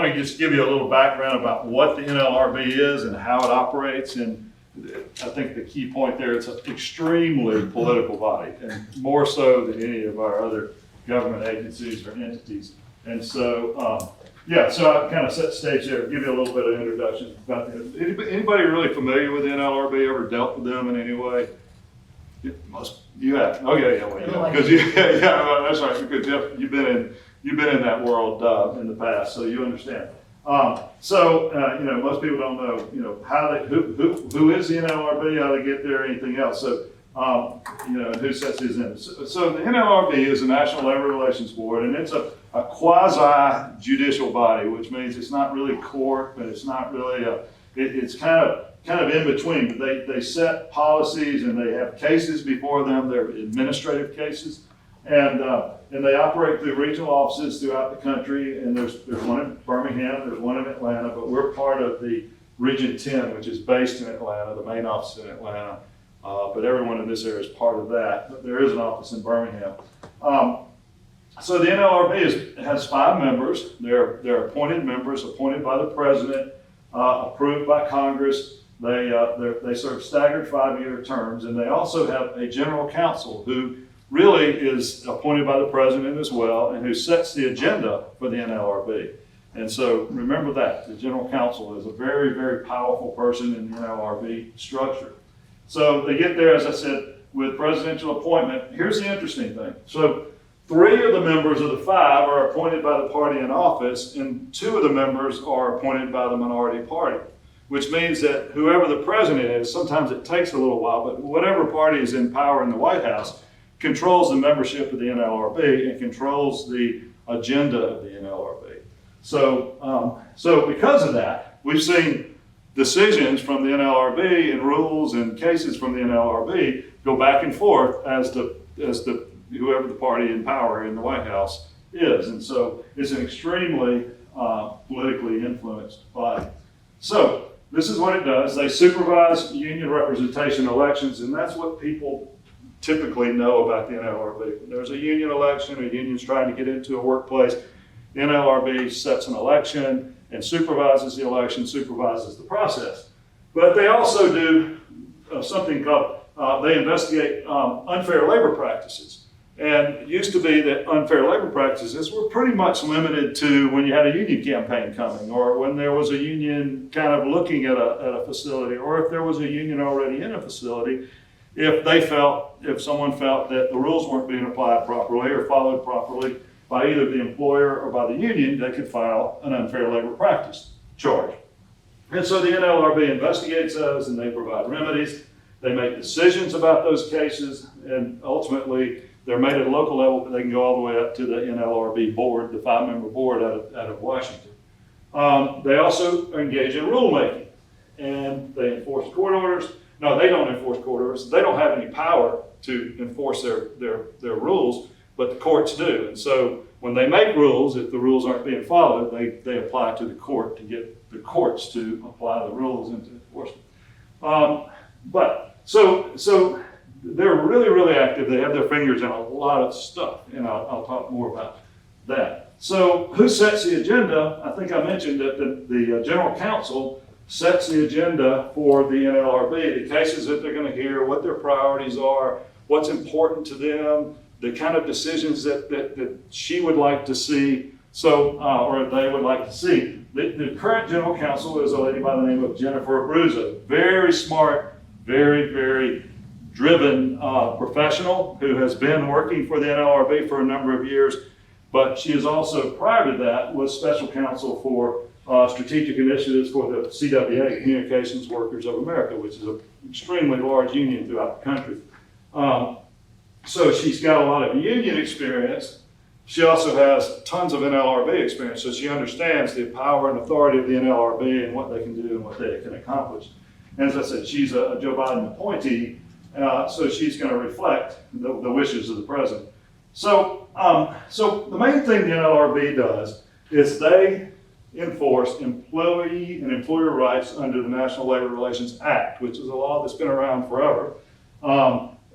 want to just give you a little background about what the NLRB is and how it operates. And I think the key point there, it's an extremely political body, and more so than any of our other government agencies or entities. And so, yeah, so I kind of set the stage there, give you a little bit of introduction about anybody really familiar with the NLRB, ever dealt with them in any way? Most, you have. Oh yeah, because yeah, that's right, because you've been in that world in the past, so you understand. You know, most people don't know, how they, who is the NLRB, how they get there, anything else. So, you know, who sets these in. So the NLRB is the National Labor Relations Board, and it's a quasi-judicial body, which means it's not really court, but it's not really it's kind of in between. But they set policies and they have cases before them. They're administrative cases, and they operate through regional offices throughout the country. And there's one in Birmingham, there's one in Atlanta, but we're part of the Region 10, which is based in Atlanta, the main office in Atlanta. But everyone in this area is part of that. But there is an office in Birmingham. So the NLRB has 5 members. They're appointed members, appointed by the president, approved by Congress. They serve staggered 5-year terms, and they also have a general counsel who really is appointed by the president as well, and who sets the agenda for the NLRB. And so remember that the general counsel is a very, very powerful person in the NLRB structure. So they get there, as I said, with presidential appointment. Here's the interesting thing. So 3 of the members of the 5 are appointed by the party in office, and 2 of the members are appointed by the minority party, which means that whoever the president is, sometimes it takes a little while, but whatever party is in power in the White House controls the membership of the NLRB and controls the agenda of the NLRB. So because of that, we've seen decisions from the NLRB and rules and cases from the NLRB go back and forth as the whoever the party in power in the White House is. And so it's an extremely politically influenced body. So this is what it does. They supervise union representation elections, and that's what people typically know about the NLRB. When there's a union election, a union's trying to get into a workplace, the NLRB sets an election and supervises the election, supervises the process. But they also do something called, they investigate unfair labor practices. And it used to be that unfair labor practices were pretty much limited to when you had a union campaign coming, or when there was a union kind of looking at a facility, or if there was a union already in a facility. If someone felt that the rules weren't being applied properly or followed properly by either the employer or by the union, they could file an unfair labor practice charge. And so the NLRB investigates those, and they provide remedies. They make decisions about those cases, and ultimately they're made at a local level, but they can go all the way up to the NLRB board, the 5-member board out of Washington. They also engage in rulemaking, and they enforce court orders. No, they don't enforce court orders. They don't have any power to enforce their rules, but the courts do. And so when they make rules, if the rules aren't being followed, they apply to the court to get the courts to apply the rules into enforcement. So they're really, really active. They have their fingers in a lot of stuff, and I'll talk more about that. So who sets the agenda? I think I mentioned that the general counsel sets the agenda for the NLRB, the cases that they're going to hear, what their priorities are, what's important to them, the kind of decisions that she would like to see, or they would like to see. The current general counsel is a lady by the name of Jennifer Abruzzo, very smart, very, very driven professional who has been working for the NLRB for a number of years, but she is also, prior to that, was special counsel for strategic initiatives for the CWA, Communications Workers of America, which is an extremely large union throughout the country. So she's got a lot of union experience. She also has tons of NLRB experience, so she understands the power and authority of the NLRB and what they can do and what they can accomplish. And as I said, she's a Joe Biden appointee, so she's going to reflect the wishes of the president. So the main thing the NLRB does is they enforce employee and employer rights under the National Labor Relations Act, which is a law that's been around forever.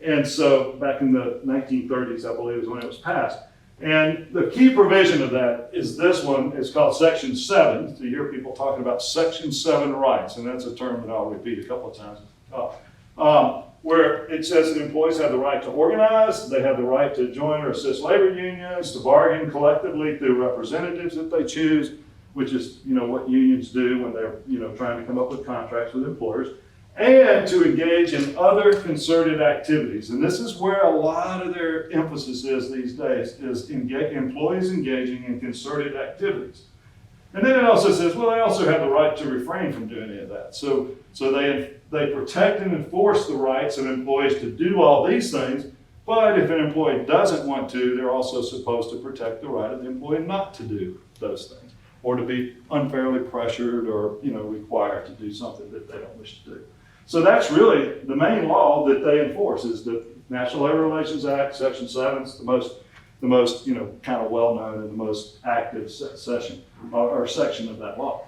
And so back in the 1930s, I believe, is when it was passed. And the key provision of that is this one. It's called Section 7. So you hear people talking about Section 7 rights, and that's a term that I'll repeat a couple of times. Where it says that employees have the right to organize, they have the right to join or assist labor unions, to bargain collectively through representatives that they choose, which is, what unions do when they're, trying to come up with contracts with employers, and to engage in other concerted activities. And this is where a lot of their emphasis is these days, is employees engaging in concerted activities. And then it also says, well, they also have the right to refrain from doing any of that. So they protect and enforce the rights of employees to do all these things, but if an employee doesn't want to, they're also supposed to protect the right of the employee not to do those things, or to be unfairly pressured or, required to do something that they don't wish to do. So that's really the main law that they enforce, is the National Labor Relations Act, Section 7. It's the most kind of well-known and the most active section or section of that law.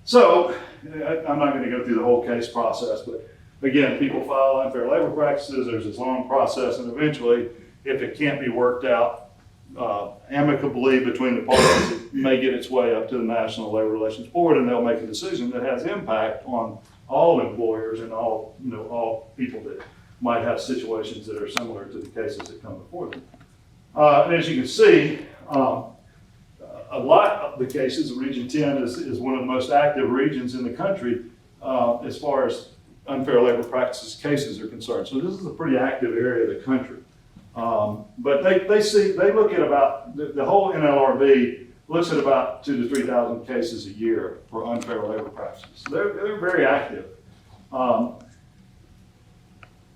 So I'm not going to go through the whole case process, but again, people file unfair labor practices. There's this long process, and eventually, if it can't be worked out amicably between the parties, it may get its way up to the National Labor Relations Board, and they'll make a decision that has impact on all employers and all people that might have situations that are similar to the cases that come before them. And as you can see, a lot of the cases, Region 10 is one of the most active regions in the country as far as unfair labor practices cases are concerned. So this is a pretty active area of the country. But they look at about, the whole NLRB looks at about 2,000 to 3,000 cases a year for unfair labor practices. So they're very active. And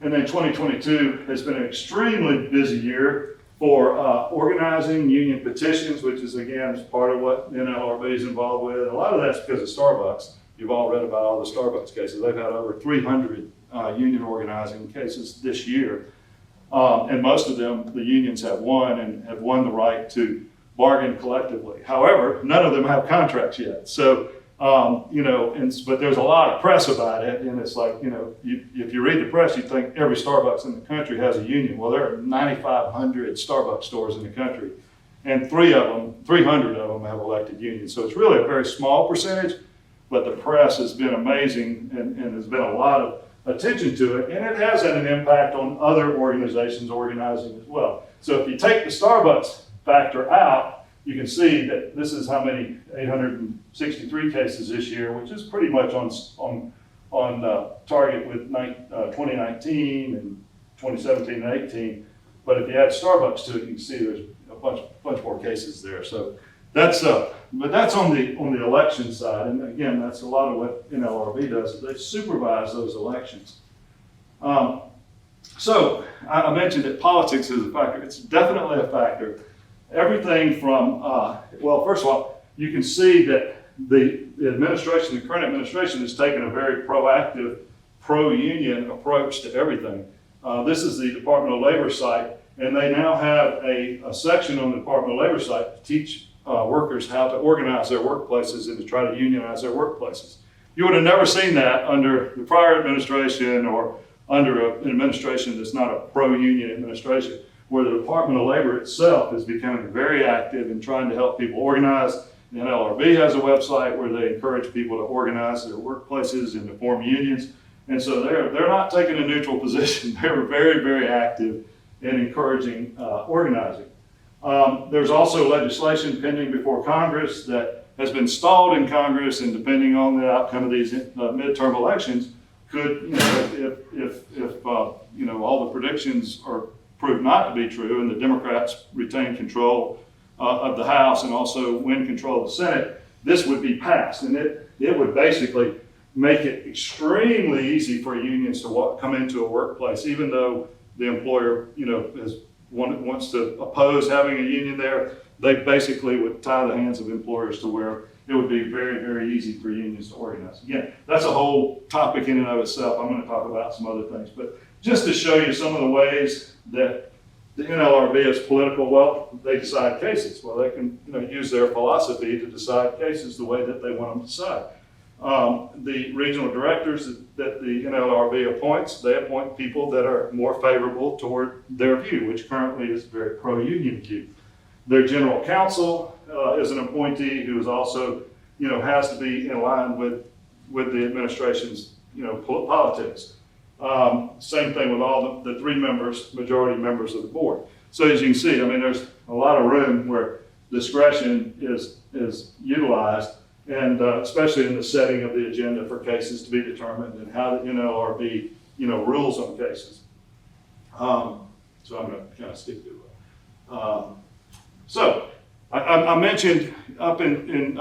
then 2022 has been an extremely busy year for organizing union petitions, which is, again, part of what NLRB is involved with. And a lot of that's because of Starbucks. You've all read about all the Starbucks cases. They've had over 300 union organizing cases this year. And most of them, the unions have won and have won the right to bargain collectively. However, none of them have contracts yet. So, but there's a lot of press about it. And it's like, if you read the press, you think every Starbucks in the country has a union. Well, there are 9,500 Starbucks stores in the country, and 300 of them have elected unions. So it's really a very small percentage, but the press has been amazing and there's been a lot of attention to it, and it has had an impact on other organizations organizing as well. So if you take the Starbucks factor out, you can see that this is how many 863 cases this year, which is pretty much on target with 2019 and 2017 and 18. But if you add Starbucks to it, you can see there's a bunch more cases there. So that's but that's on the election side, and again, that's a lot of what NLRB does, is they supervise those elections. So I mentioned that politics is a factor. It's definitely a factor. Everything from, well, first of all, you can see that the administration, the current administration, has taken a very proactive, pro-union approach to everything. This is the Department of Labor site, and they now have a section on the Department of Labor site to teach workers how to organize their workplaces and to try to unionize their workplaces. You would have never seen that under the prior administration or under an administration that's not a pro-union administration, where the Department of Labor itself is becoming very active in trying to help people organize. The NLRB has a website where they encourage people to organize their workplaces and to form unions. And so they're not taking a neutral position. They're very, very active in encouraging organizing. There's also legislation pending before Congress that has been stalled in Congress, and depending on the outcome of these midterm elections, could, if all the predictions are proved not to be true, and the Democrats retain control of the House and also win control of the Senate, this would be passed, and it would basically make it extremely easy for unions to come into a workplace, even though the employer, wants to oppose having a union there. They basically would tie the hands of employers to where it would be very, very easy for unions to organize. Again, that's a whole topic in and of itself. I'm going to talk about some other things, but just to show you some of the ways that the NLRB is political, well, they decide cases. Well, they can use their philosophy to decide cases the way that they want them to decide. The regional directors that the NLRB appoints, they appoint people that are more favorable toward their view, which currently is very pro-union view. Their general counsel is an appointee who is also, has to be in line with the administration's, politics. Same thing with all the three members, majority members of the board. So as you can see, I mean, there's a lot of room where discretion is utilized, and especially in the setting of the agenda for cases to be determined and how the NLRB, rules on cases. So I'm going to kind of stick to it. So I mentioned up in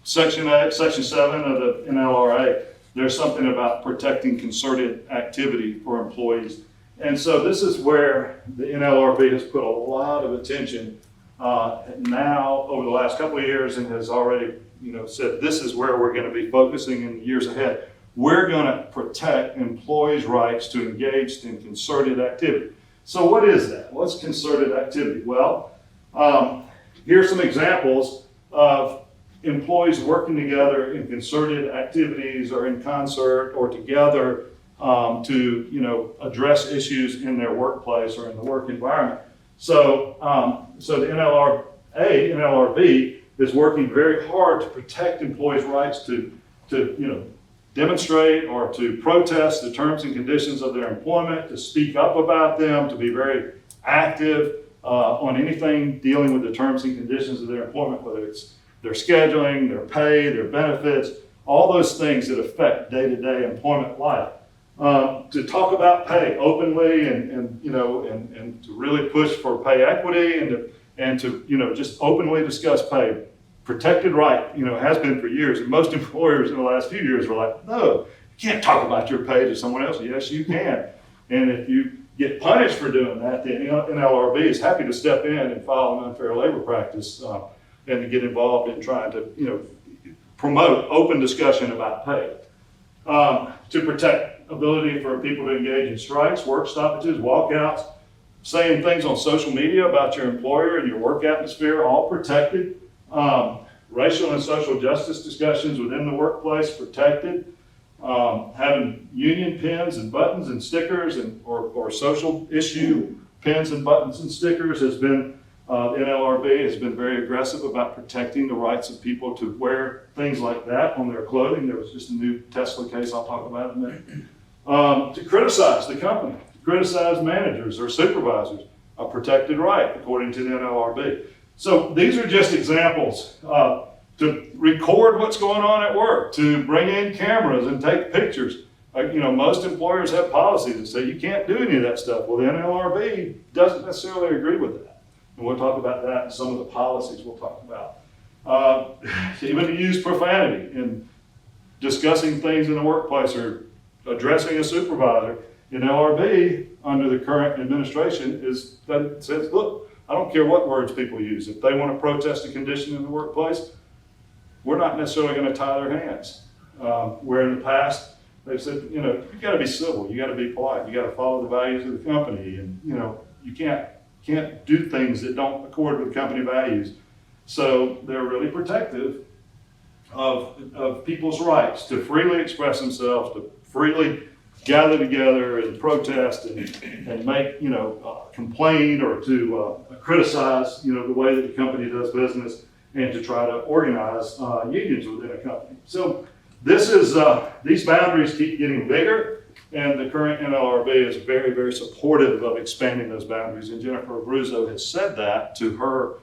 Section 7 of the NLRA, there's something about protecting concerted activity for employees. And so this is where the NLRB has put a lot of attention now over the last couple of years, and has already said this is where we're going to be focusing in the years ahead. We're going to protect employees' rights to engage in concerted activity. So what is that? What's concerted activity? Well, here's some examples of employees working together in concerted activities or in concert or together to address issues in their workplace or in the work environment. So the NLRB is working very hard to protect employees' rights to demonstrate or to protest the terms and conditions of their employment, to speak up about them, to be very active on anything dealing with the terms and conditions of their employment, whether it's their scheduling, their pay, their benefits, all those things that affect day-to-day employment life. To talk about pay openly and to really push for pay equity and to just openly discuss pay. Protected right, has been for years, and most employers in the last few years were like, no, you can't talk about your pay to someone else. Yes, you can. And if you get punished for doing that, the NLRB is happy to step in and file an unfair labor practice and to get involved in trying to promote open discussion about pay. To protect ability for people to engage in strikes, work stoppages, walkouts, saying things on social media about your employer and your work atmosphere, all protected. Racial and social justice discussions within the workplace, protected. Having union pins and buttons and stickers or social issue pins and buttons and stickers has been, the NLRB has been very aggressive about protecting the rights of people to wear things like that on their clothing. There was just a new Tesla case I'll talk about in a minute. To criticize the company, to criticize managers or supervisors, a protected right according to the NLRB. So these are just examples to record what's going on at work, to bring in cameras and take pictures. Most employers have policies that say you can't do any of that stuff. Well, the NLRB doesn't necessarily agree with that. And we'll talk about that in some of the policies we'll talk about. Even to use profanity in discussing things in the workplace or addressing a supervisor. NLRB, under the current administration, says, look, I don't care what words people use. If they want to protest a condition in the workplace, we're not necessarily going to tie their hands. Where in the past, they've said, you got to be civil, you got to be polite, you got to follow the values of the company, and you can't do things that don't accord with company values. So they're really protective of people's rights to freely express themselves, to freely gather together and protest and make, complain or to criticize, the way that the company does business and to try to organize unions within a company. So this is, these boundaries keep getting bigger, and the current NLRB is very, very supportive of expanding those boundaries. And Jennifer Abruzzo has said that to her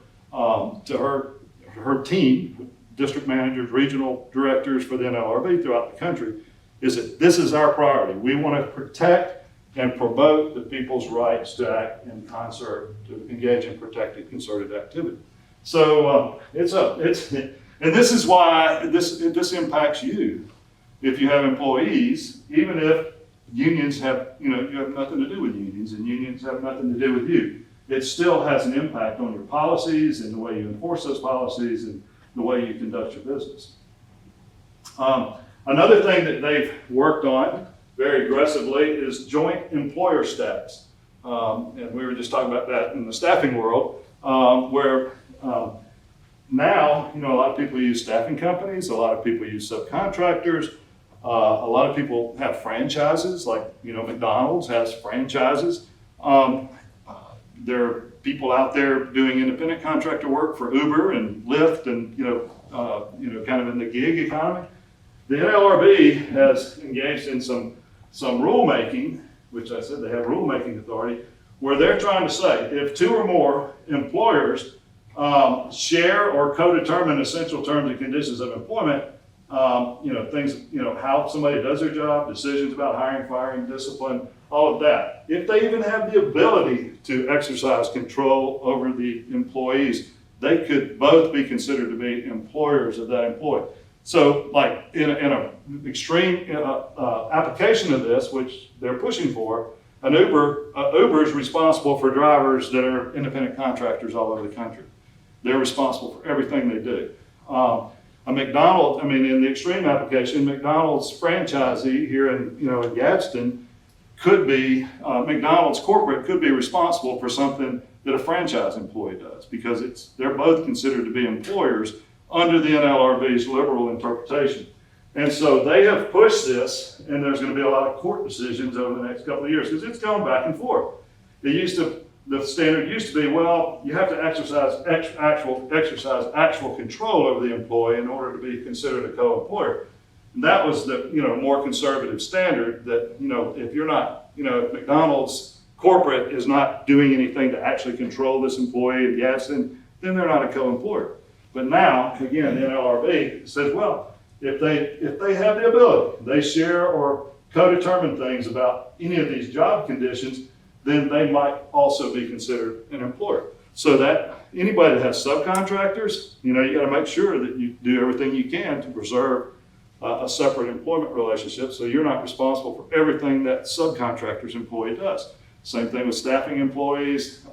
team, district managers, regional directors for the NLRB throughout the country, is that this is our priority. We want to protect and promote the people's rights to act in concert, to engage in protected concerted activity. So and this is why this impacts you if you have employees, even if unions have, you have nothing to do with unions and unions have nothing to do with you. It still has an impact on your policies and the way you enforce those policies and the way you conduct your business. Another thing that they've worked on very aggressively is joint employer status. And we were just talking about that in the staffing world, where now, a lot of people use staffing companies, a lot of people use subcontractors, a lot of people have franchises, like, McDonald's has franchises. There are people out there doing independent contractor work for Uber and Lyft and, kind of in the gig economy. The NLRB has engaged in some rulemaking, which I said they have rulemaking authority, where they're trying to say if two or more employers share or co-determine essential terms and conditions of employment, things, how somebody does their job, decisions about hiring, firing, discipline, all of that. If they even have the ability to exercise control over the employees, they could both be considered to be employers of that employee. So, like in an extreme application of this, which they're pushing for, Uber is responsible for drivers that are independent contractors all over the country. They're responsible for everything they do. A McDonald's, in the extreme application, McDonald's franchisee here in Gadsden could be, McDonald's corporate could be responsible for something that a franchise employee does, because they're both considered to be employers under the NLRB's liberal interpretation. And so they have pushed this, and there's going to be a lot of court decisions over the next couple of years, because it's going back and forth. The standard used to be, well, you have to exercise actual control over the employee in order to be considered a co-employer. And that was the more conservative standard, that if you're not, if McDonald's corporate is not doing anything to actually control this employee at Gadsden, then they're not a co-employer. But now, again, the NLRB says, well, if they have the ability, they share or co-determine things about any of these job conditions, then they might also be considered an employer. So that anybody that has subcontractors, you got to make sure that you do everything you can to preserve a separate employment relationship, so you're not responsible for everything that subcontractor's employee does. Same thing with staffing employees.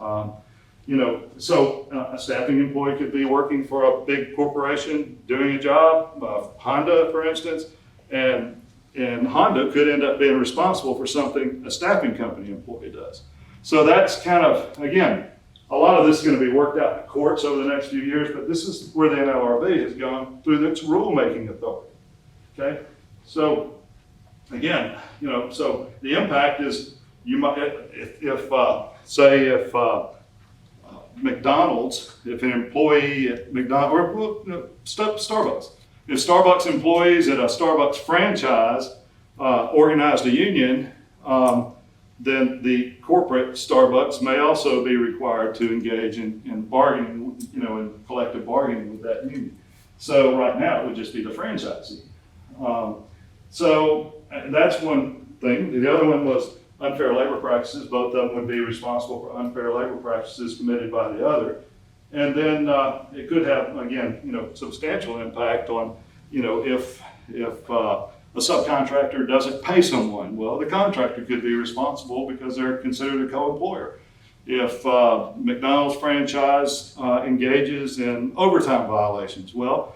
So a staffing employee could be working for a big corporation doing a job, Honda, for instance, and Honda could end up being responsible for something a staffing company employee does. So that's kind of, again, a lot of this is going to be worked out in the courts over the next few years, but this is where the NLRB has gone through its rulemaking authority. Okay, so again, so the impact is, you might, if McDonald's, if an employee at McDonald's, or Starbucks, if Starbucks employees at a Starbucks franchise organized a union, then the corporate Starbucks may also be required to engage in bargaining, in collective bargaining with that union. So right now it would just be the franchisee. So that's one thing. The other one was unfair labor practices. Both of them would be responsible for unfair labor practices committed by the other. And then it could have, again, substantial impact on, if a subcontractor doesn't pay someone, well, the contractor could be responsible because they're considered a co-employer. If McDonald's franchise engages in overtime violations, well,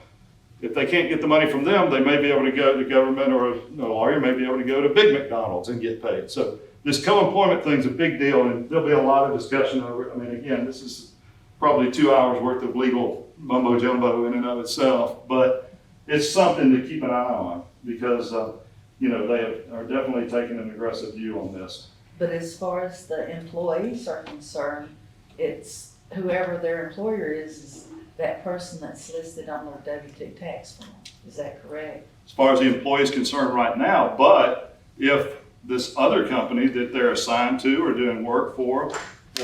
if they can't get the money from them, they may be able to go to government, or a lawyer may be able to go to big McDonald's and get paid. So this co-employment thing is a big deal, and there'll be a lot of discussion over it. Again, this is probably 2 hours worth of legal mumbo jumbo in and of itself, but it's something to keep an eye on, because they are definitely taking an aggressive view on this. But as far as the employees are concerned, it's whoever their employer is that person that's listed on their W-2 tax form. Is that correct? As far as the employee is concerned right now, but if this other company that they're assigned to or doing work for,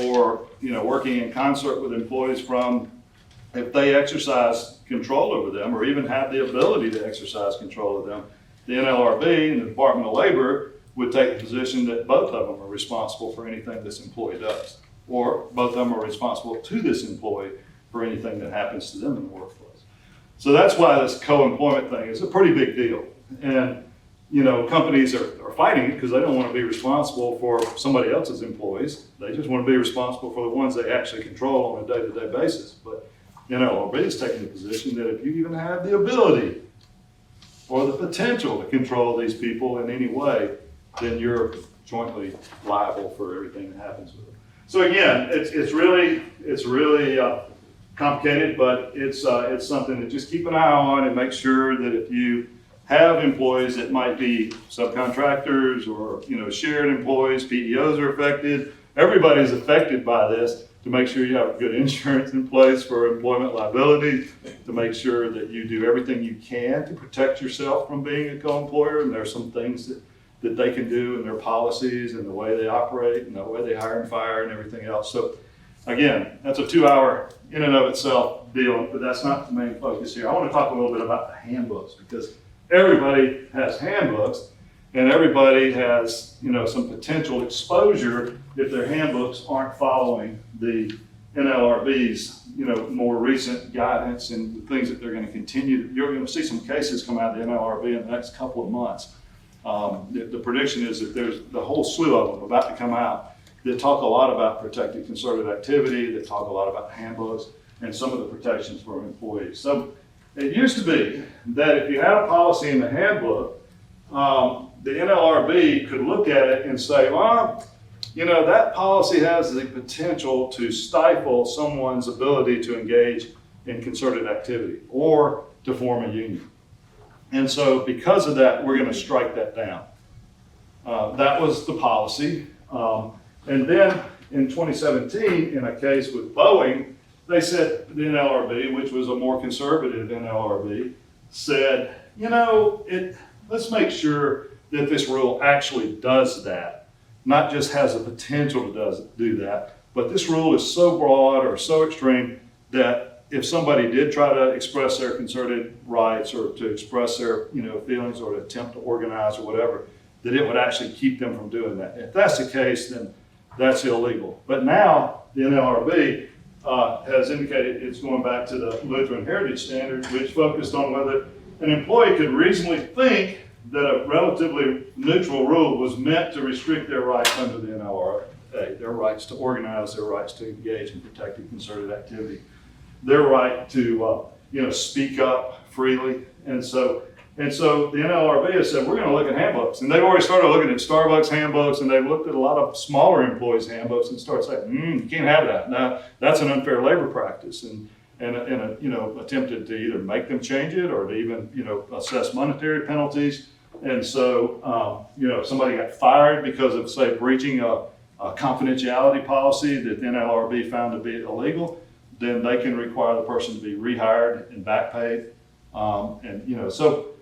or working in concert with employees from, if they exercise control over them, or even have the ability to exercise control of them, the NLRB and the Department of Labor would take the position that both of them are responsible for anything this employee does, or both of them are responsible to this employee for anything that happens to them in the workplace. So that's why this co-employment thing is a pretty big deal. And companies are fighting it because they don't want to be responsible for somebody else's employees. They just want to be responsible for the ones they actually control on a day-to-day basis. But NLRB is taking the position that if you even have the ability or the potential to control these people in any way, then you're jointly liable for everything that happens with them. So again, it's really complicated, but it's something to just keep an eye on and make sure that if you have employees that might be subcontractors or, shared employees, PEOs are affected, everybody's affected by this, to make sure you have good insurance in place for employment liability, to make sure that you do everything you can to protect yourself from being a co-employer. And there's some things that they can do in their policies and the way they operate and the way they hire and fire and everything else. So again, that's a 2-hour in and of itself deal, but that's not the main focus here. I want to talk a little bit about the handbooks, because everybody has handbooks and everybody has, some potential exposure if their handbooks aren't following the NLRB's, more recent guidance and the things that they're going to continue. You're going to see some cases come out of the NLRB in the next couple of months. The prediction is that there's the whole slew of them about to come out that talk a lot about protected concerted activity, that talk a lot about handbooks and some of the protections for employees. So it used to be that if you had a policy in the handbook, the NLRB could look at it and say, well, that policy has the potential to stifle someone's ability to engage in concerted activity or to form a union. And so because of that, we're going to strike that down. That was the policy. And then in 2017, in a case with Boeing, they said, the NLRB, which was a more conservative NLRB, said, let's make sure that this rule actually does that, not just has a potential to do that, but this rule is so broad or so extreme that if somebody did try to express their concerted rights or to express their feelings or to attempt to organize or whatever, that it would actually keep them from doing that. If that's the case, then that's illegal. But now the NLRB has indicated it's going back to the Lutheran Heritage Standard, which focused on whether an employee could reasonably think that a relatively neutral rule was meant to restrict their rights under the NLRA, their rights to organize, their rights to engage in protected concerted activity, their right to speak up freely. And so the NLRB has said, we're going to look at handbooks. And they've already started looking at Starbucks handbooks, and they've looked at a lot of smaller employees' handbooks and started saying, you can't have that. Now, that's an unfair labor practice. And attempted to either make them change it or to even, assess monetary penalties. And so, if somebody got fired because of, say, breaching a confidentiality policy that the NLRB found to be illegal, then they can require the person to be rehired and back paid.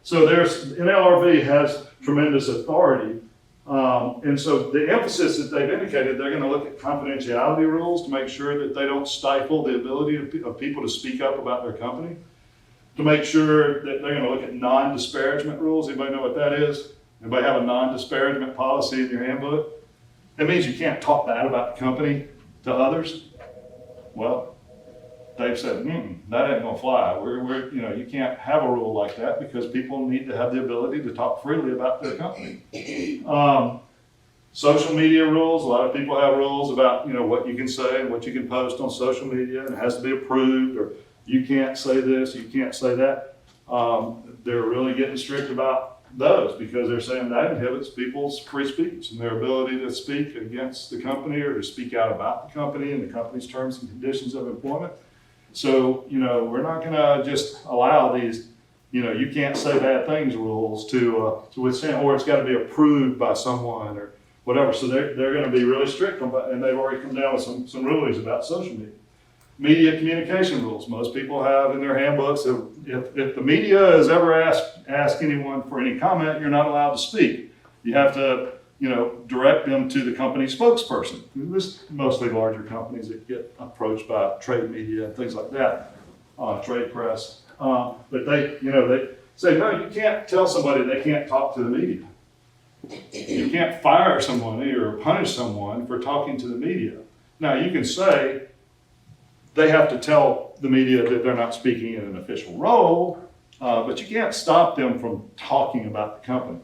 So there's, NLRB has tremendous authority. And so the emphasis that they've indicated, they're going to look at confidentiality rules to make sure that they don't stifle the ability of people to speak up about their company, to make sure that they're going to look at non-disparagement rules. Anybody know what that is? Anybody have a non-disparagement policy in your handbook? That means you can't talk bad about the company to others. Well, they've said, that ain't gonna fly. You can't have a rule like that because people need to have the ability to talk freely about their company. Social media rules, a lot of people have rules about, what you can say and what you can post on social media, and it has to be approved, or you can't say this, you can't say that. They're really getting strict about those because they're saying that inhibits people's free speech and their ability to speak against the company or to speak out about the company and the company's terms and conditions of employment. So, we're not gonna just allow these, you can't say bad things rules to withstand, or it's gotta be approved by someone or whatever. So they're gonna be really strict on, and they've already come down with some rulings about social media. Media communication rules, most people have in their handbooks. If the media has ever asked anyone for any comment, you're not allowed to speak. You have to, direct them to the company spokesperson. There's mostly larger companies that get approached by trade media and things like that, trade press. But they say, no, you can't tell somebody they can't talk to the media. You can't fire someone or punish someone for talking to the media. Now, you can say they have to tell the media that they're not speaking in an official role, but you can't stop them from talking about the company.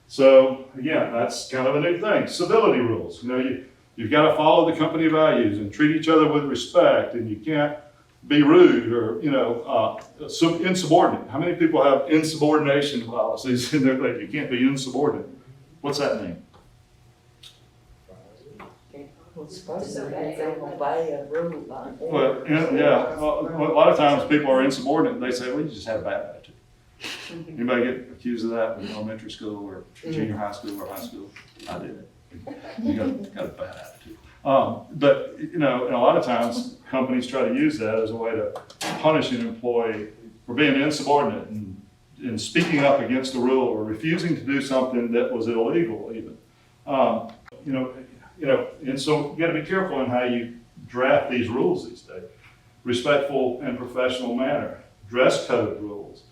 So again, that's kind of a new thing. Civility rules. You've got to follow the company values and treat each other with respect, and you can't be rude or insubordinate. How many people have insubordination policies in their thing? You can't be insubordinate. What's that mean? It's supposed to be they obey a rule by an Well, order. yeah, well, a lot of times people are insubordinate, and they say, well, you just have a bad attitude. Anybody get accused of that in elementary school or junior high school or high school? I did it. You got a bad attitude. But, you know, and a lot of times companies try to use that as a way to punish an employee for being insubordinate and speaking up against the rule or refusing to do something that was illegal even. And so you gotta be careful in how you draft these rules these days. Respectful and professional manner, dress code rules.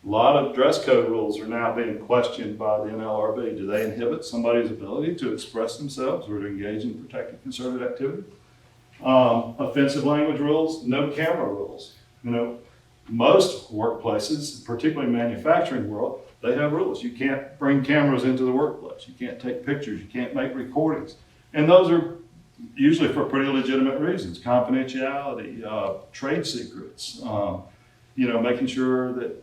A lot of dress code rules are now being questioned by the NLRB. Do they inhibit somebody's ability to express themselves or to engage in protected concerted activity? Offensive language rules, no camera rules. You know, most workplaces, particularly manufacturing world, they have rules. You can't bring cameras into the workplace. You can't take pictures. You can't make recordings. And those are usually for pretty legitimate reasons. Confidentiality, trade secrets, making sure that,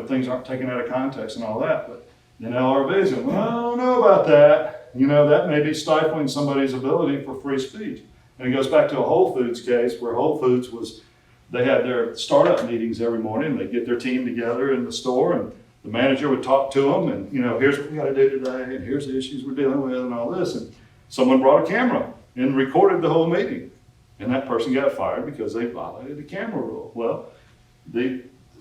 things aren't taken out of context and all that. But the NLRB is going, well, I don't know about that. That may be stifling somebody's ability for free speech. And it goes back to a Whole Foods case where Whole Foods they had their startup meetings every morning. They'd get their team together in the store and the manager would talk to them and, here's what we got to do today and here's the issues we're dealing with and all this. And someone brought a camera and recorded the whole meeting. And that person got fired because they violated the camera rule. Well,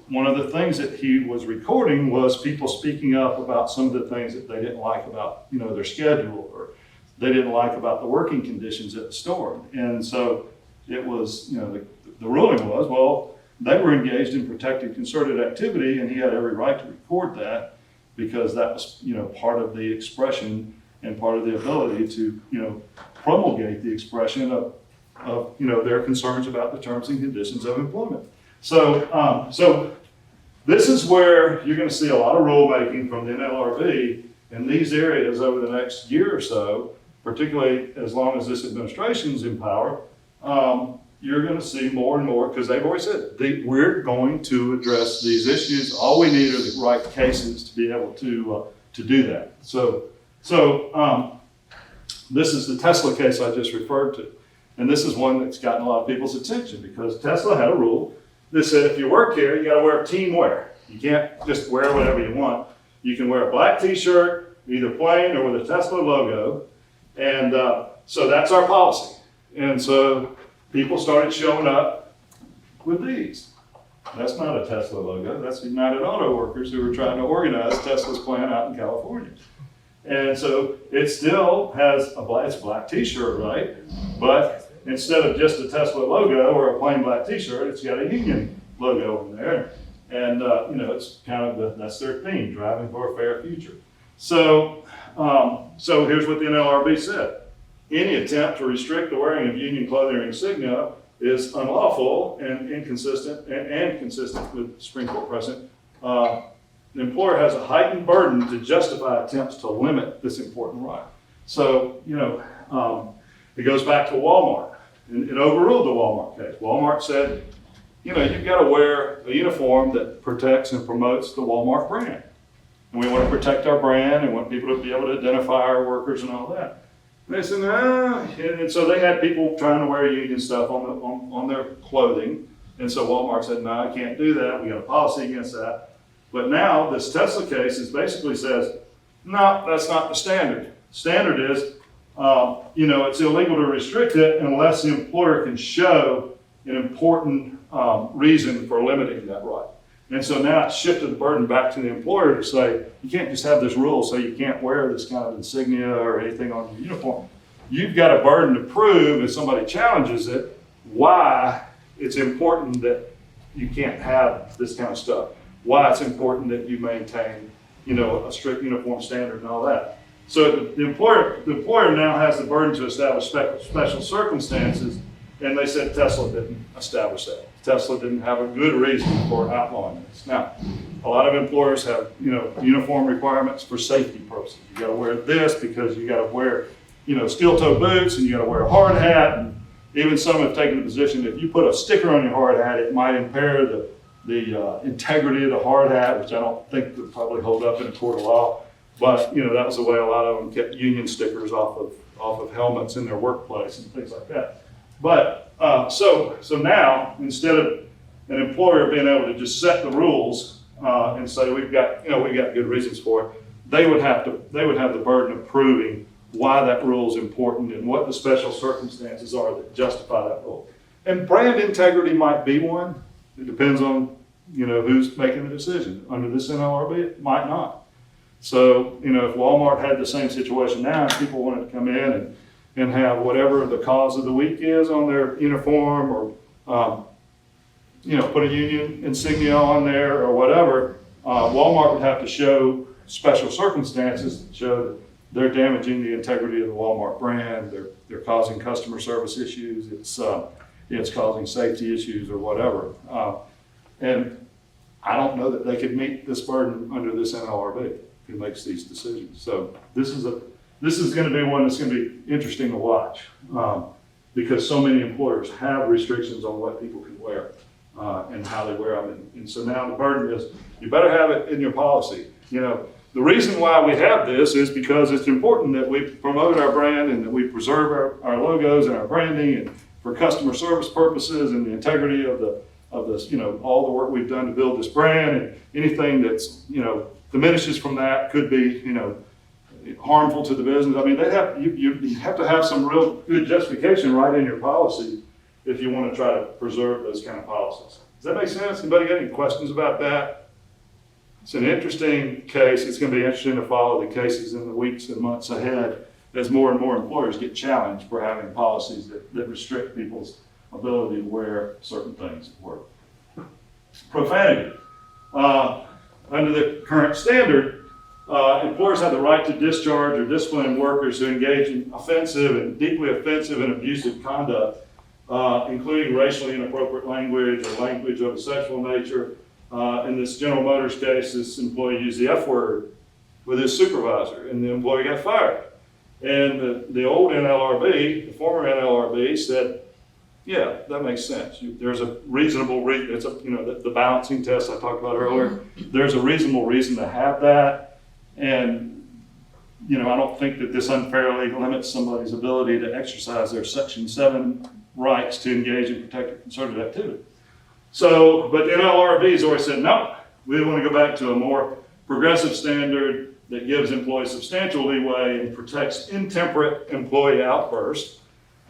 one of the things that he was recording was people speaking up about some of the things that they didn't like about, their schedule or they didn't like about the working conditions at the store. And so it was, the ruling was, well, they were engaged in protected concerted activity and he had every right to record that because that was, part of the expression and part of the ability to, promulgate the expression of their concerns about the terms and conditions of employment. So this is where you're going to see a lot of rulemaking from the NLRB in these areas over the next year or so, particularly as long as this administration's in power. You're going to see more and more, because they've always said, we're going to address these issues. All we need are the right cases to be able to do that. So this is the Tesla case I just referred to. And this is one that's gotten a lot of people's attention because Tesla had a rule that said if you work here, you got to wear team wear. You can't just wear whatever you want. You can wear a black t-shirt, either plain or with a Tesla logo. And so that's our policy. And so people started showing up with these. That's not a Tesla logo. That's United Auto Workers who were trying to organize Tesla's plant out in California. And so it still has it's a black t-shirt, right? But instead of just a Tesla logo or a plain black t-shirt, it's got a union logo in there. And, it's kind of that's their theme, driving for a fair future. So here's what the NLRB said. Any attempt to restrict the wearing of union clothing or insignia is unlawful and inconsistent and consistent with Supreme Court precedent. The employer has a heightened burden to justify attempts to limit this important right. So, it goes back to Walmart. And it overruled the Walmart case. Walmart said, you've got to wear a uniform that protects and promotes the Walmart brand. And we want to protect our brand and want people to be able to identify our workers and all that. And they said, no. And so they had people trying to wear union stuff on their clothing. And so Walmart said, no, I can't do that. We got a policy against that. But now this Tesla case basically says, no, that's not the standard. Standard is, it's illegal to restrict it unless the employer can show an important reason for limiting that right. And so now it's shifted the burden back to the employer to say, you can't just have this rule so you can't wear this kind of insignia or anything on your uniform. You've got a burden to prove if somebody challenges it, why it's important that you can't have this kind of stuff. Why it's important that you maintain, a strict uniform standard and all that. So the employer now has the burden to establish special circumstances, and they said Tesla didn't establish that. Tesla didn't have a good reason for outlawing this. Now, a lot of employers have, uniform requirements for safety purposes. You got to wear this because you got to wear, steel-toe boots, and you got to wear a hard hat. And even some have taken the position that if you put a sticker on your hard hat, it might impair the integrity of the hard hat, which I don't think would probably hold up in a court of law. But, that was the way a lot of them kept union stickers off off of helmets in their workplace and things like that. But, so now, instead of an employer being able to just set the rules, and say, we've got good reasons for it, they would have the burden of proving why that rule is important and what the special circumstances are that justify that rule. And brand integrity might be one. It depends on, who's making the decision. Under this NLRB, it might not. So, if Walmart had the same situation now, and people wanted to come in and have whatever the cause of the week is on their uniform, or, put a union insignia on there or whatever, Walmart would have to show special circumstances that show that they're damaging the integrity of the Walmart brand, they're causing customer service issues, it's causing safety issues or whatever. And I don't know that they could meet this burden under this NLRB who makes these decisions. So this is going to be one that's going to be interesting to watch, because so many employers have restrictions on what people can wear and how they wear them. And so now the burden is, you better have it in your policy. The reason why we have this is because it's important that we promote our brand and that we preserve our logos and our branding, and for customer service purposes and the integrity of this, all the work we've done to build this brand, and anything that's, diminishes from that could be, harmful to the business. I mean, you have to have some real good justification right in your policy if you want to try to preserve those kind of policies. Does that make sense? Anybody got any questions about that? It's an interesting case. It's going to be interesting to follow the cases in the weeks and months ahead as more and more employers get challenged for having policies that restrict people's ability to wear certain things at work. Profanity. Under the current standard, employers have the right to discharge or discipline workers who engage in offensive and deeply offensive and abusive conduct, including racially inappropriate language or language of a sexual nature. In this General Motors case, this employee used the F word with his supervisor, and the employee got fired. And the old NLRB, the former NLRB, said, yeah, that makes sense. There's a reasonable reason. It's the balancing test I talked about earlier. There's a reasonable reason to have that, and I don't think that this unfairly limits somebody's ability to exercise their Section 7 rights to engage in protected concerted activity. So, but the NLRB has always said, no, we want to go back to a more progressive standard that gives employees substantial leeway and protects intemperate employee outbursts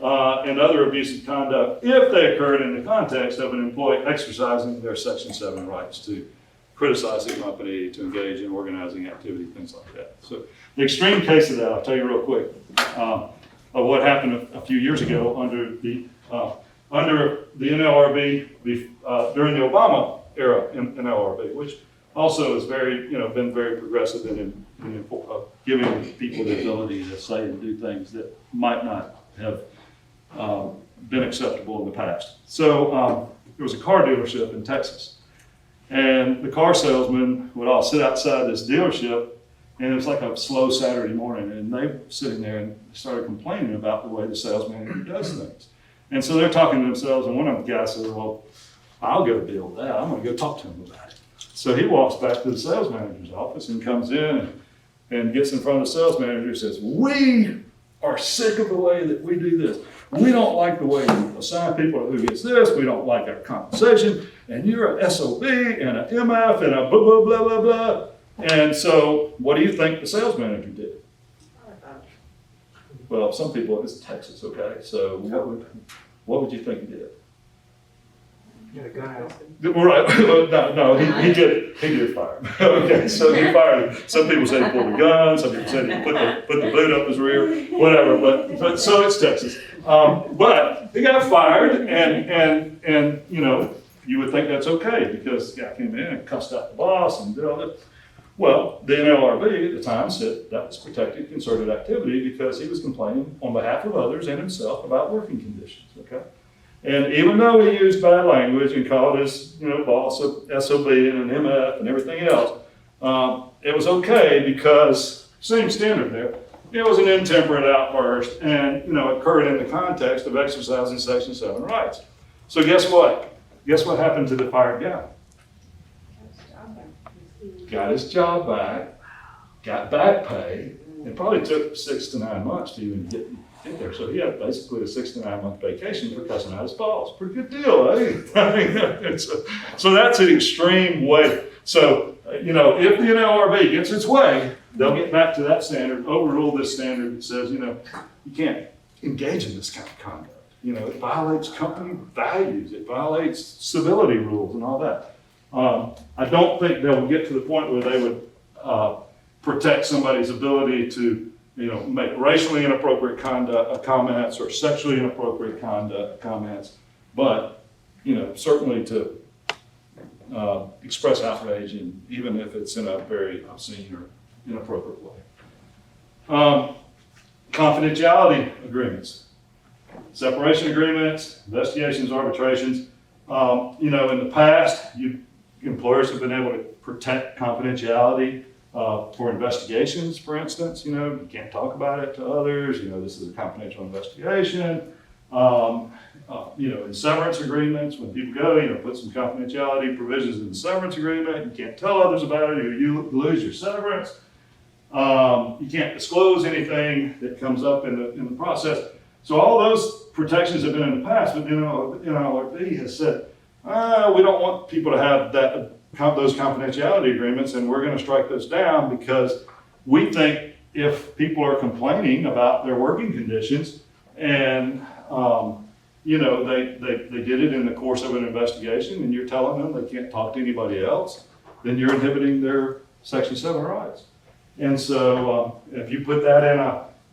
and other abusive conduct if they occurred in the context of an employee exercising their Section 7 rights to criticize the company, to engage in organizing activity, things like that. So the extreme case of that, I'll tell you real quick, of what happened a few years ago under the NLRB during the Obama era NLRB, which also is been very progressive in giving people the ability to say and do things that might not have been acceptable in the past. So there was a car dealership in Texas, and the car salesmen would all sit outside this dealership, and it was like a slow Saturday morning, and they were sitting there and started complaining about the way the sales manager does things. And so they're talking to themselves, and one of the guys said, well, I'll go deal with that. I'm going to go talk to him about it. So he walks back to the sales manager's office and comes in and gets in front of the sales manager and says, we are sick of the way that we do this. We don't like the way you assign people to who gets this. We don't like our compensation. And you're an SOB and an MF and a blah, blah, blah, blah, blah. And so what do you think the sales manager did? Well, some people, it's Texas, okay? So what would you think he did? Get a gun out. Right, no, he did fire him. Okay, so he fired him. Some people said he pulled a gun, some people said he put the boot up his rear, whatever, but so it's Texas. But he got fired, and you would think that's okay, because the guy came in and cussed out the boss and did all that. Well, the NLRB at the time said that was protected concerted activity because he was complaining on behalf of others and himself about working conditions, okay? And even though he used bad language and called his boss a SOB and an MF and everything else, it was okay because, same standard there, it was an intemperate outburst and occurred in the context of exercising Section 7 rights. So guess what? Guess what happened to the fired guy? Got his job back, got back pay. It probably took 6 to 9 months to even in there. So he had basically a 69-month vacation for cussing out his boss. Pretty good deal, eh? I mean, so that's an extreme way. So, if the NLRB gets its way, they'll get back to that standard, overrule this standard that says, you can't engage in this kind of conduct. It violates company values, it violates civility rules and all that. I don't think they'll get to the point where they would protect somebody's ability to, make racially inappropriate comments or sexually inappropriate comments, but, certainly to express outrage, and even if it's in a very obscene or inappropriate way. Confidentiality agreements, separation agreements, investigations, arbitrations. In the past, employers have been able to protect confidentiality for investigations, for instance. You can't talk about it to others. This is a confidential investigation. In severance agreements, when people go, put some confidentiality provisions in the severance agreement. You can't tell others about it, or you lose your severance. You can't disclose anything that comes up in the process. So all those protections have been in the past, but NLRB has said, we don't want people to have those confidentiality agreements, and we're going to strike those down because we think if people are complaining about their working conditions and they did it in the course of an investigation, and you're telling them they can't talk to anybody else, then you're inhibiting their Section 7 rights. And so if you put that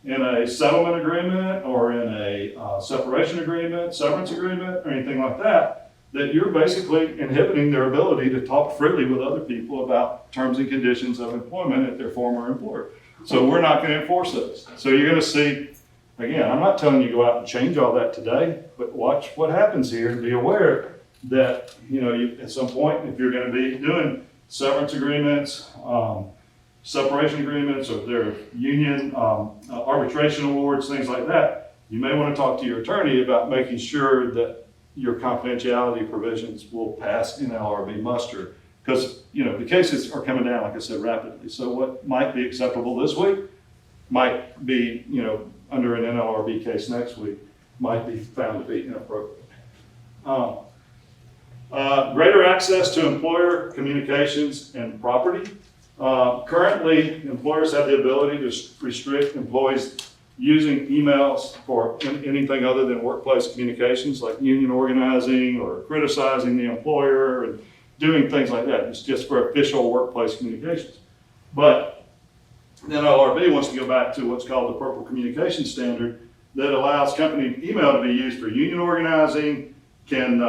in a settlement agreement or in a separation agreement, severance agreement, or anything like that, that you're basically inhibiting their ability to talk freely with other people about terms and conditions of employment at their former employer. So we're not going to enforce those. So you're going to see, again, I'm not telling you to go out and change all that today, but watch what happens here and be aware that, at some point, if you're going to be doing severance agreements, separation agreements, or their union arbitration awards, things like that, you may want to talk to your attorney about making sure that your confidentiality provisions will pass NLRB muster, because the cases are coming down, like I said, rapidly. So what might be acceptable this week might be, under an NLRB case next week, might be found to be inappropriate. Greater access to employer communications and property. Currently, employers have the ability to restrict employees using emails for anything other than workplace communications, like union organizing or criticizing the employer and doing things like that. It's just for official workplace communications. But the NLRB wants to go back to what's called the Purple Communication Standard that allows company email to be used for union organizing, can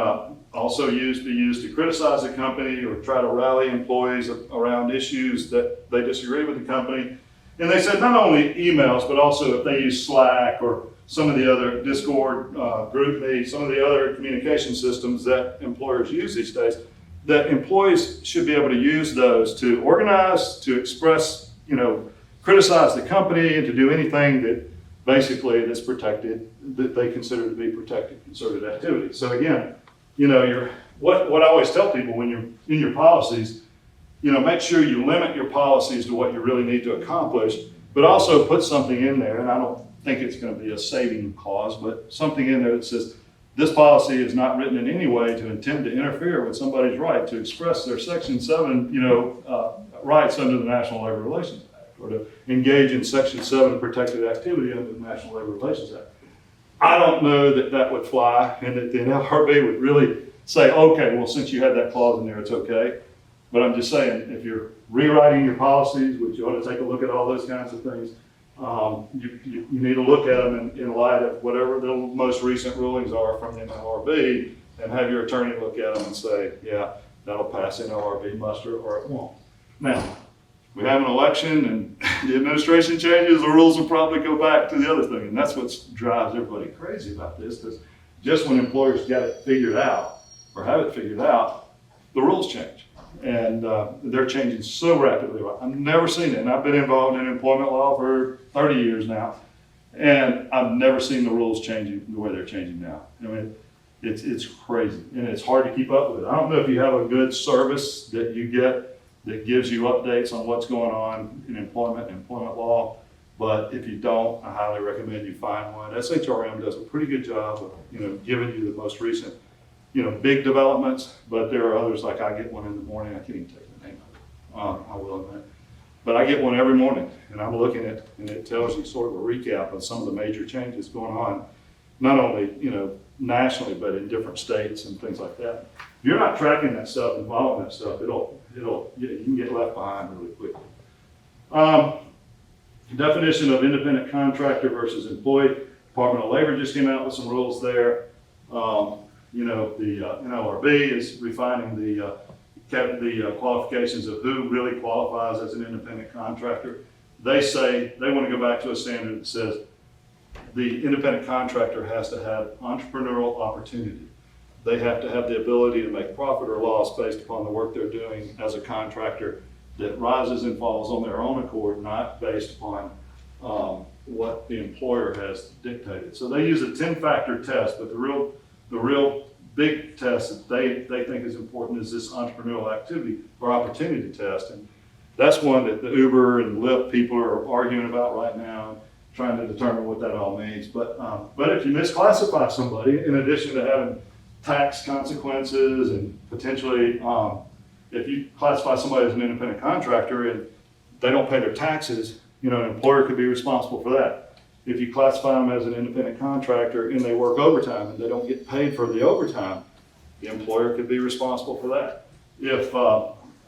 also be used to criticize the company or try to rally employees around issues that they disagree with the company. And they said not only emails, but also if they use Slack or some of the other Discord, GroupMe, some of the other communication systems that employers use these days, that employees should be able to use those to organize, to express, criticize the company, and to do anything that basically that's protected, that they consider to be protected concerted activity. So again, what I always tell people when you're in your policies, make sure you limit your policies to what you really need to accomplish, but also put something in there, and I don't think it's going to be a saving clause, but something in there that says, this policy is not written in any way to intend to interfere with somebody's right to express their Section 7, rights under the National Labor Relations Act, or to engage in Section 7 protected activity under the National Labor Relations Act. I don't know that would fly, and that the NLRB would really say, okay, well, since you had that clause in there, it's okay. But I'm just saying, if you're rewriting your policies, which you ought to take a look at all those kinds of things, you need to look at them in light of whatever the most recent rulings are from the NLRB, and have your attorney look at them and say, yeah, that'll pass NLRB muster, or it won't. Now, we have an election and the administration changes, the rules will probably go back to the other thing. And that's what drives everybody crazy about this, because just when employers get it figured out or have it figured out, the rules change. And they're changing so rapidly. I've never seen it. And I've been involved in employment law for 30 years now. And I've never seen the rules changing the way they're changing now. I mean, it's crazy. And it's hard to keep up with it. I don't know if you have a good service that you get that gives you updates on what's going on in employment and employment law. But if you don't, I highly recommend you find one. SHRM does a pretty good job of, giving you the most recent, big developments, but there are others, like I get one in the morning, I can't even take the name of it, I will admit. But I get one every morning, and I'm looking at, and it tells you sort of a recap of some of the major changes going on, not only, nationally, but in different states and things like that. If you're not tracking that stuff and following that stuff, you can get left behind really quickly. Definition of independent contractor versus employee. Department of Labor just came out with some rules there. The NLRB is refining the qualifications of who really qualifies as an independent contractor. They say they want to go back to a standard that says the independent contractor has to have entrepreneurial opportunity. They have to have the ability to make profit or loss based upon the work they're doing as a contractor that rises and falls on their own accord, not based upon what the employer has dictated. So they use a 10-factor test, but the real big test that they think is important is this entrepreneurial activity or opportunity test. And that's one that the Uber and Lyft people are arguing about right now, trying to determine what that all means. But if you misclassify somebody, in addition to having tax consequences and potentially, if you classify somebody as an independent contractor and they don't pay their taxes, an employer could be responsible for that. If you classify them as an independent contractor and they work overtime and they don't get paid for the overtime, the employer could be responsible for that. If,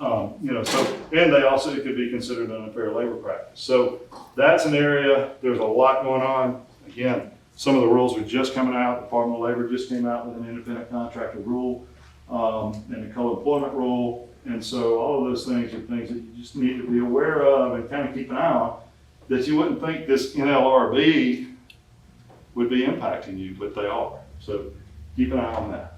and they also could be considered an unfair labor practice. So that's an area, there's a lot going on. Again, some of the rules are just coming out. The Department of Labor just came out with an independent contractor rule and a co-employment rule. And so all of those things are things that you just need to be aware of and kind of keep an eye on, that you wouldn't think this NLRB would be impacting you, but they are. So keep an eye on that.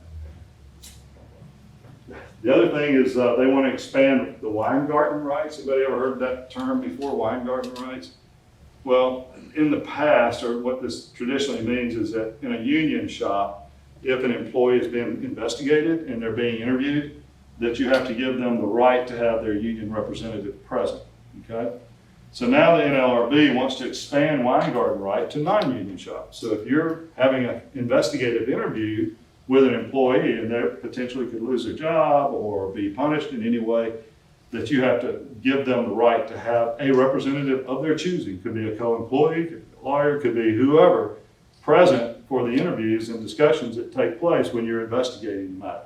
The other thing is they want to expand the Weingarten rights. Anybody ever heard that term before, Weingarten rights? Well, in the past, or what this traditionally means is that in a union shop, if an employee is being investigated and they're being interviewed, that you have to give them the right to have their union representative present, okay? So now the NLRB wants to expand Weingarten right to non-union shops. So if you're having an investigative interview with an employee and they potentially could lose their job or be punished in any way, that you have to give them the right to have a representative of their choosing. Could be a co-employee, could be a lawyer, could be whoever present for the interviews and discussions that take place when you're investigating the matter.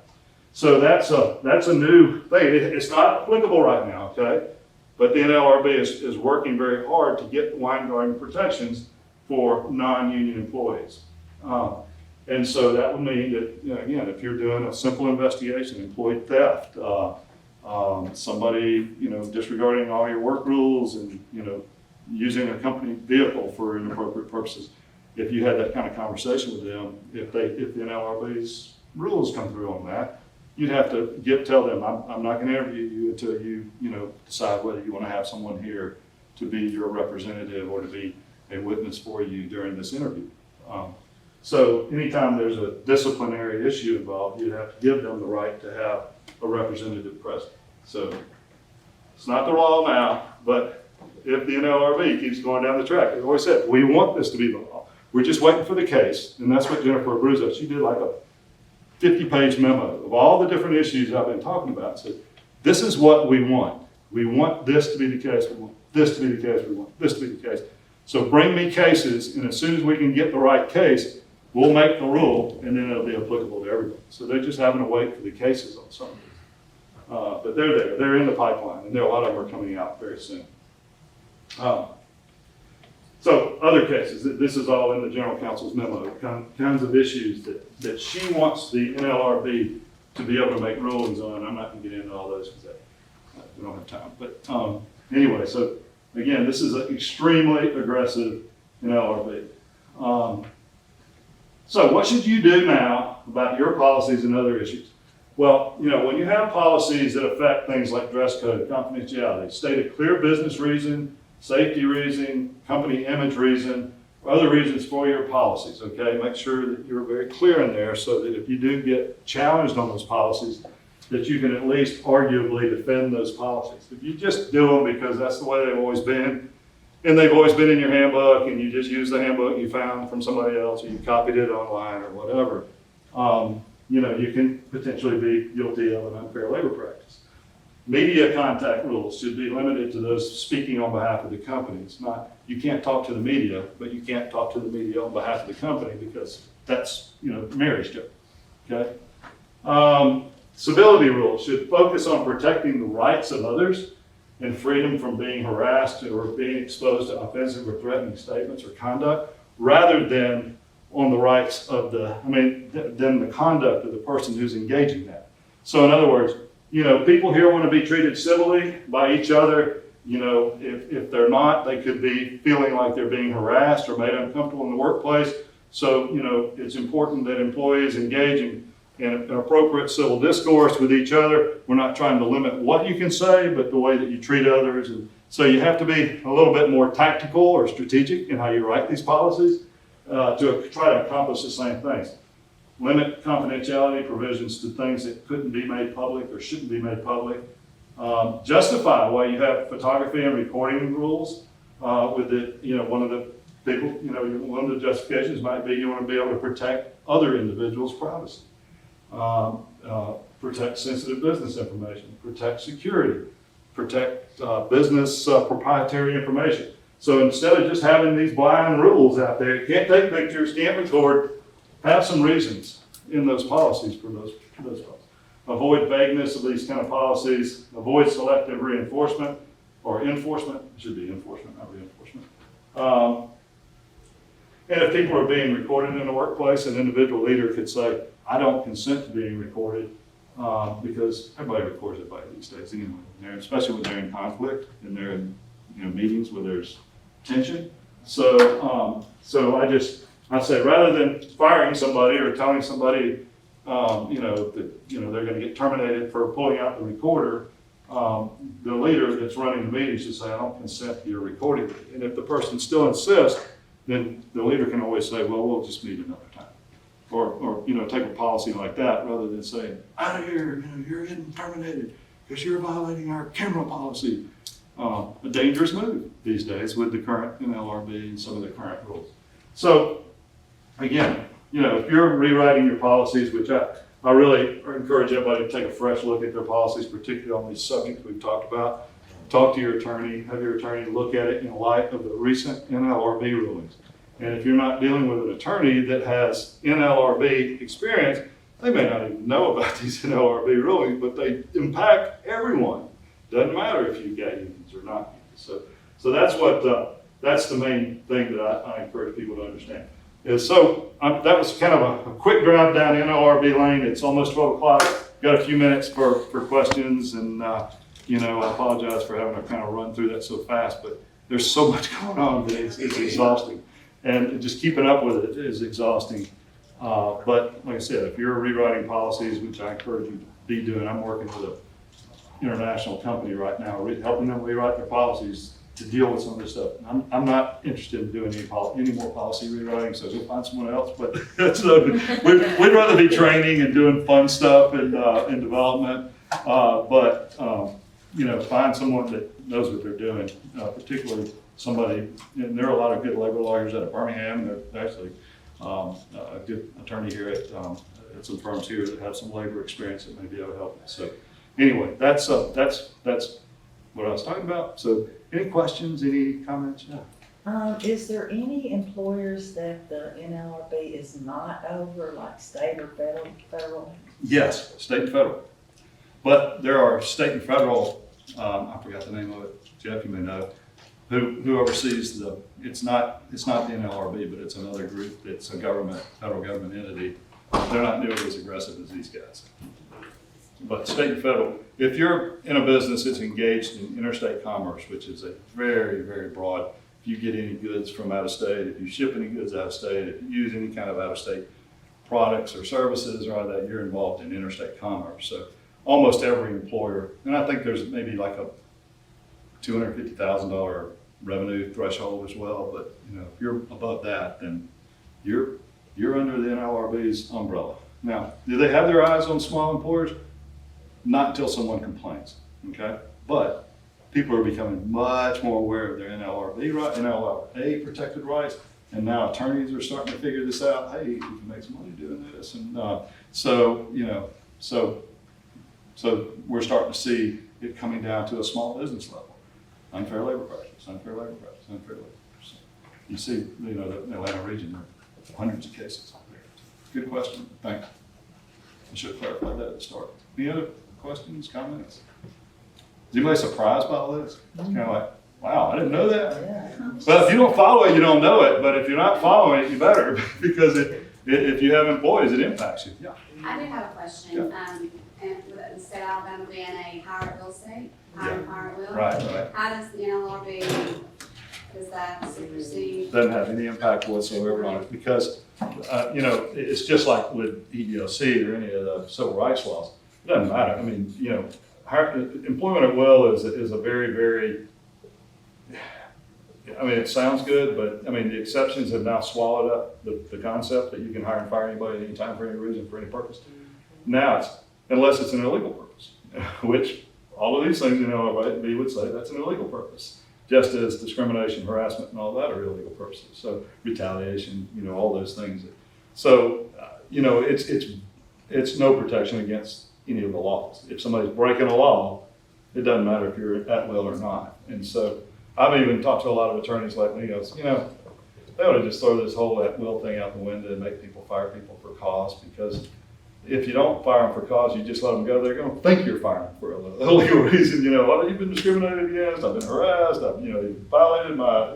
So that's a new thing. It's not applicable right now, okay? But the NLRB is working very hard to get Weingarten protections for non-union employees. And so that would mean that, again, if you're doing a simple investigation, employee theft, somebody, disregarding all your work rules and, using a company vehicle for inappropriate purposes, if you had that kind of conversation with them, if the NLRB's rules come through on that, you'd have to tell them, I'm not going to interview you until you, decide whether you want to have someone here to be your representative or to be a witness for you during this interview. So anytime there's a disciplinary issue involved, you'd have to give them the right to have a representative present. So it's not the law now, but if the NLRB keeps going down the track, they've always said, we want this to be the law. We're just waiting for the case. And that's what Jennifer Abruzzo, she did like a 50-page memo of all the different issues I've been talking about. So this is what we want. We want this to be the case. We want this to be the case. We want this to be the case. So bring me cases, and as soon as we can get the right case, we'll make the rule, and then it'll be applicable to everybody. So they're just having to wait for the cases on some of these. But they're there. They're in the pipeline, and a lot of them are coming out very soon. So other cases, this is all in the General Counsel's memo, kinds of issues that she wants the NLRB to be able to make rulings on. I'm not going to get into all those because we don't have time. But anyway, so again, this is an extremely aggressive NLRB. So what should you do now about your policies and other issues? Well, when you have policies that affect things like dress code, confidentiality, state a clear business reason, safety reason, company image reason, or other reasons for your policies, okay? Make sure that you're very clear in there so that if you do get challenged on those policies, that you can at least arguably defend those policies. If you just do them because that's the way they've always been, and they've always been in your handbook, and you just use the handbook you found from somebody else, or you copied it online or whatever, you can potentially be guilty of an unfair labor practice. Media contact rules should be limited to those speaking on behalf of the company. It's not, you can't talk to the media, but you can't talk to the media on behalf of the company because that's, marriage to it, okay? Civility rules should focus on protecting the rights of others and freedom from being harassed or being exposed to offensive or threatening statements or conduct, rather than on the rights of than the conduct of the person who's engaging that. So in other words, people here want to be treated civilly by each other. If they're not, they could be feeling like they're being harassed or made uncomfortable in the workplace. So, it's important that employees engage in an appropriate civil discourse with each other. We're not trying to limit what you can say, but the way that you treat others. And so you have to be a little bit more tactical or strategic in how you write these policies to try to accomplish the same things. Limit confidentiality provisions to things that couldn't be made public or shouldn't be made public. Justify why you have photography and recording rules with one of the people, one of the justifications might be you want to be able to protect other individuals' privacy. Protect sensitive business information, protect security, protect business proprietary information. So instead of just having these blind rules out there, you can't take pictures, can't record, have some reasons in those policies for those policies. Avoid vagueness of these kind of policies, avoid selective reinforcement or enforcement. It should be enforcement, not reinforcement. And if people are being recorded in the workplace, an individual leader could say, I don't consent to being recorded because everybody records everybody these days anyway, especially when they're in conflict and they're in meetings where there's tension. So I say rather than firing somebody or telling somebody that they're going to get terminated for pulling out the recorder, the leader that's running the meeting should say, I don't consent to your recording. And if the person still insists, then the leader can always say, well, we'll just meet another time. Or take a policy like that rather than saying, out of here, you're getting terminated because you're violating our camera policy. A dangerous move these days with the current NLRB and some of the current rules. So again, if you're rewriting your policies, which I really encourage everybody to take a fresh look at their policies, particularly on these subjects we've talked about. Talk to your attorney, have your attorney look at it in light of the recent NLRB rulings. And if you're not dealing with an attorney that has NLRB experience, they may not even know about these NLRB rulings, but they impact everyone. Doesn't matter if you get unions or not unions. So that's the main thing that I encourage people to understand. That was kind of a quick drive down NLRB lane. It's almost 12 o'clock. Got a few minutes for questions, and I apologize for having to kind of run through that so fast, but there's so much going on that it's exhausting. And just keeping up with it is exhausting. But like I said, if you're rewriting policies, which I encourage you to be doing, I'm working with an international company right now, helping them rewrite their policies to deal with some of this stuff. I'm not interested in doing any more policy rewriting, so go find someone else. But we'd rather be training and doing fun stuff and development. Find someone that knows what they're doing, particularly somebody, and there are a lot of good labor lawyers out of Birmingham, and there's actually a good attorney here at some firms here that have some labor experience that may be able to help us. So anyway, that's what I was talking about. So any questions, any comments? Yeah. Is there any employers that the NLRB is not over, like state or federal? Yes, state and federal. But there are state and federal, I forgot the name of it, Jeff, you may know, who oversees it's not the NLRB, but it's another group that's a federal government entity. They're not nearly as aggressive as these guys. But state and federal, if you're in a business that's engaged in interstate commerce, which is a very, very broad, if you get any goods from out of state, if you ship any goods out of state, if you use any kind of out of state products or services or all that, you're involved in interstate commerce. So almost every employer, and I think there's maybe like a $250,000 revenue threshold as well, but if you're above that, then you're under the NLRB's umbrella. Now, do they have their eyes on small employers? Not until someone complains, okay? But people are becoming much more aware of their NLRB right, NLRA protected rights, and now attorneys are starting to figure this out. Hey, you can make some money doing this, and so we're starting to see it coming down to a small business level. Unfair labor practice, unfair labor practice, unfair labor practice. You see, the Atlanta region, there are hundreds of cases out there. Good question, thanks. I should have clarified that at the start. Any other questions, comments? Is anybody surprised by all this? It's kind of like, wow, I didn't know that. Yeah. Well, if you don't follow it, you don't know it. But if you're not following it, you better, because if you have employees, it impacts you. Yeah. I do have a question. And with the state of Alabama being a higher real estate, higher will. Right. How does the NLRB, does that supersede? Doesn't have any impact whatsoever on it, because, it's just like with EEOC or any of the civil rights laws. It doesn't matter. I mean, employment at will is a very, very, I mean, it sounds good, but I mean, the exceptions have now swallowed up the concept that you can hire and fire anybody at any time for any reason, for any purpose. Now unless it's an illegal purpose, which all of these things, NLRB would say that's an illegal purpose, just as discrimination, harassment, and all that are illegal purposes. So retaliation, all those things. So, it's no protection against any of the laws. If somebody's breaking a law, it doesn't matter if you're at will or not. And so I've even talked to a lot of attorneys like me, they ought to just throw this whole at will thing out the window and make people fire people for cause, because if you don't fire them for cause, you just let them go, they're going to think you're firing for a illegal reason. You've been discriminated against, I've been harassed, you've violated my,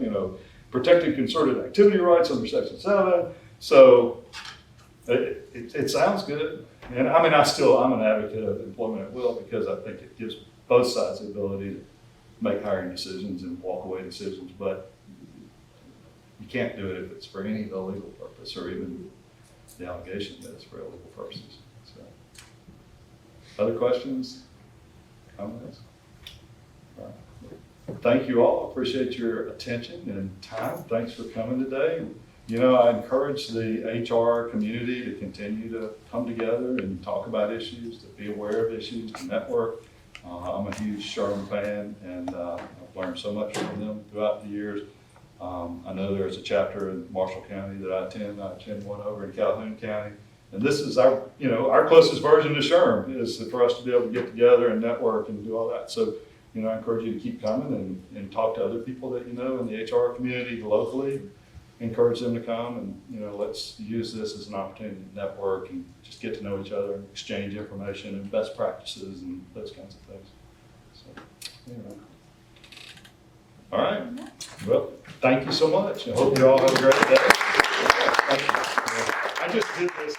protected concerted activity rights under Section 7. So it sounds good. And I mean, I'm an advocate of employment at will, because I think it gives both sides the ability to make hiring decisions and walk away decisions, but you can't do it if it's for any illegal purpose, or even the allegation that it's for illegal purposes. So, other questions, comments? All right. Thank you all. Appreciate your attention and time. Thanks for coming today. I encourage the HR community to continue to come together and talk about issues, to be aware of issues, to network. I'm a huge Sherman fan, and I've learned so much from them throughout the years. I know there's a chapter in Marshall County that I attend. I attend one over in Calhoun County. And this is our closest version to Sherman, is for us to be able to get together and network and do all that. So, I encourage you to keep coming and talk to other people that in the HR community locally. Encourage them to come, and let's use this as an opportunity to network and just get to know each other and exchange information and best practices and those kinds of things. So, anyway. All right. Well, thank you so much. I hope you all have a great day. Thank you. I just did this.